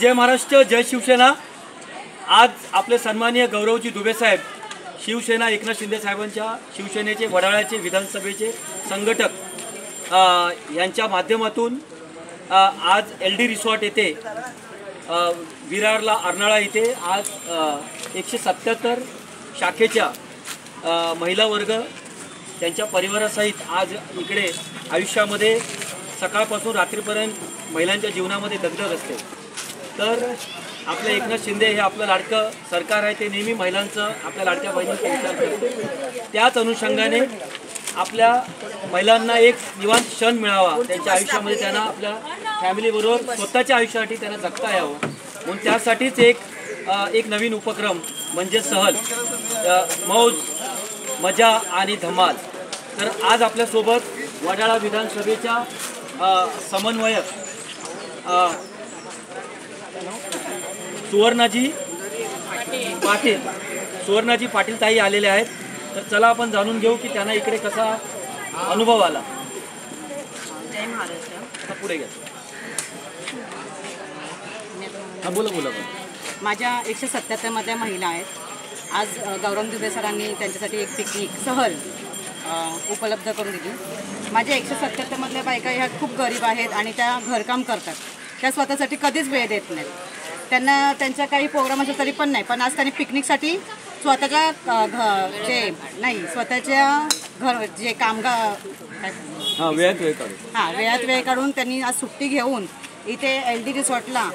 जय महाराष्ट्र, जय शिवसेना। आज आपले सन्माननीय गौरवजी दुबे साहेब, शिवसेना एकनाथ शिंदे साहेबांच्या शिवसेनेचे वडाळ्याचे विधानसभेचे संघटक यांच्या माध्यमातून आज LD रिसॉर्ट येथे विरारला अर्नाळा येथे आज 177 शाखेच्या महिला वर्ग त्यांच्या परिवारासहित आज इकडे आयुष्यामध्ये सकाळपासून रात्रीपर्यंत महिलांच्या जीवनामध्ये दगदग असते। तर आपलं एकनाथ शिंदे हे आपलं लाडकं सरकार आहे, ते नेहमी महिलांचं, आपल्या लाडक्या बहिणींचा विचार करते। त्याच अनुषंगाने आपल्या महिलांना एक निवांत क्षण मिळावा, त्यांच्या आयुष्यामध्ये त्यांना आपल्या फॅमिलीबरोबर स्वतःच्या आयुष्यासाठी त्यांना जगता यावं, म्हणून त्यासाठीच एक नवीन उपक्रम म्हणजे सहल, मौज मजा आणि धमाल। तर आज आपल्यासोबत वडाळा विधानसभेच्या समन्वयक सुवर्णाजी पाटील ताई आलेले आहेत। तर चला आपण जाणून घेऊ की त्यांना इकडे कसा अनुभव आला। जय महाराष्ट्र। पुढे घ्या। बोला। माझ्या 177 मधल्या महिला आहेत। आज गौरव दुबे सरांनी त्यांच्यासाठी एक पिकनिक सहल उपलब्ध करून दिली। माझ्या 177 मधल्या बायका ह्या खूप गरीब आहेत आणि त्या घरकाम करतात, त्या स्वतःसाठी कधीच वेळ देत नाहीत। त्यांना त्यांच्या काही प्रोग्राम असेल तरी पण नाही, पण आज त्यांनी पिकनिकसाठी स्वतःच्या जे कामगार वेळात वेळ काढून त्यांनी आज सुट्टी घेऊन इथे LD रिसॉर्टला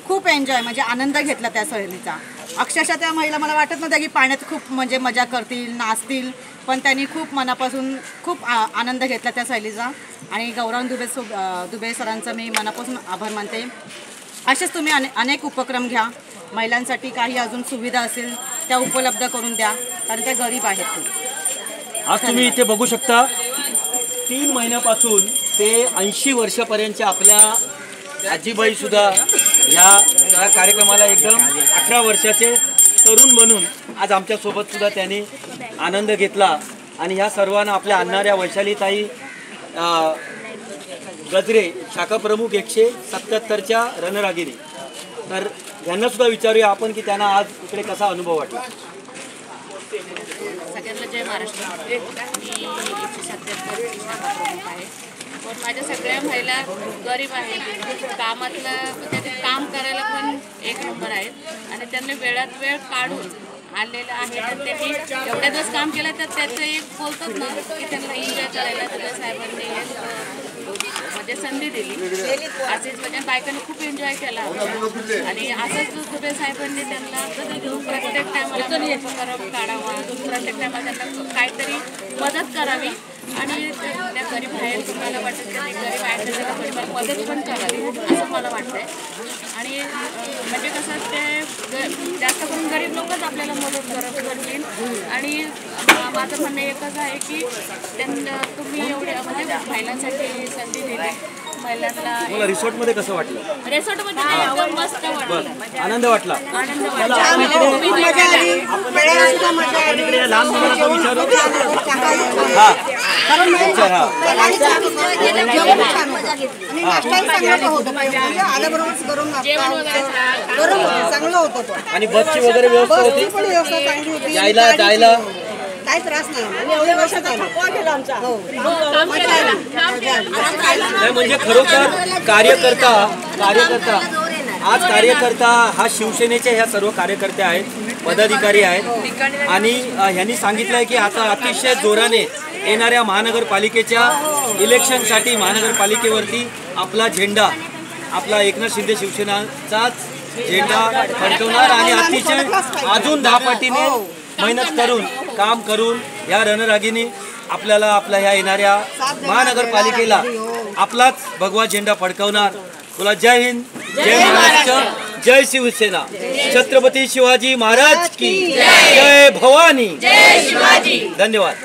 खूप एन्जॉय म्हणजे आनंद घेतला त्या सहलीचा। अक्षरशः त्या महिला मला वाटत नव्हत्या की पाण्यात खूप म्हणजे मजा करतील, नाचतील, पण त्यांनी खूप मनापासून खूप आनंद घेतला त्या सहलीचा। आणि गौरव दुबे सरांचा मी मनापासून आभार मानते। असेच तुम्ही अनेक उपक्रम घ्या, महिलांसाठी काही अजून सुविधा असेल त्या उपलब्ध करून द्या, कारण त्या गरीब आहेत खूप। आज तुम्ही इथे बघू शकता 3 महिन्यापासून ते 80 वर्षापर्यंतच्या आपल्या आजीबाई सुद्धा या कार्यक्रमाला एकदम 18 वर्षाचे तरुण बनून आज आमच्यासोबत सुद्धा त्यांनी आनंद घेतला। आणि ह्या सर्वांना आपल्या आणणाऱ्या वैशालीताई गजरे शाखा प्रमुख 177च्या रणरागिरी, तर यांना सुद्धा विचारूया आपण की त्यांना आज इकडे कसा अनुभव वाटला। सगळ्यांना जय महाराष्ट्र। मी 177 शाखा प्रमुख आहे, पण माझ्या सगळ्या महिला गरीब आहेत, कामातलं म्हणजे काम करायला पण एक नंबर आहेत आणि त्यांनी वेळात वेळ काढून आलेलं आहे। तर त्यांनी एवढ्या दिवस काम केलं तर त्याचं एक बोलतात ना की त्यांना एन्जॉय करायला दुबे साहेबांनी म्हणजे संधी दिली। असेच म्हणजे बायकांनी खूप एन्जॉय केला आणि असंच दुबे साहेबांनी त्यांना प्रत्येक टायमाला उपक्रम काढावा, प्रत्येक टायमाला त्यांना काहीतरी मदत करावी आणि त्या गरीब आहेत, तुम्हाला वाटतं त्यांनी गरीब आहेत त्यांना गरीबाला मदत पण करावी असं मला वाटतंय। आणि म्हणजे कसं ते जास्त करून गरीब लोकच आपल्याला मदत करतील। आणि माझं म्हणणं एकच आहे की त्यांना तुम्ही एवढ्या म्हणजे महिलांसाठी संधी दिली, महिलांना रिसॉर्टमध्ये कसं वाटलं? रिसॉर्टमध्ये एकदम मस्त वाटलं, आनंद वाटला। लहान मुलांना विचारू आणि बसची वगैरे व्यवस्था होती, यायला जायला काही त्रास नाही, एवढ्या वर्षात म्हणजे खरोखर कार्यकर्ता हा शिवसेनेचे ह्या सर्व कार्यकर्ते आहेत, पदाधिकारी आहेत। आणि ह्यांनी सांगितलं आहे की आता अतिशय जोराने येणाऱ्या महानगरपालिकेच्या इलेक्शनसाठी महानगरपालिकेवरती आपला झेंडा, आपला एकनाथ शिंदे शिवसेनाचाच झेंडा फडकवणार आणि अतिशय अजून 10 पटीने मेहनत करून काम करून या रणरागिनी आपल्याला आपल्या ह्या येणाऱ्या महानगरपालिकेला आपलाच भगवा झेंडा फडकवणार। बोला जय हिंद, जय महाराष्ट्र, जय शिवसेना, छत्रपती शिवाजी महाराज की जय, भवानी, जय शिवाजी। धन्यवाद।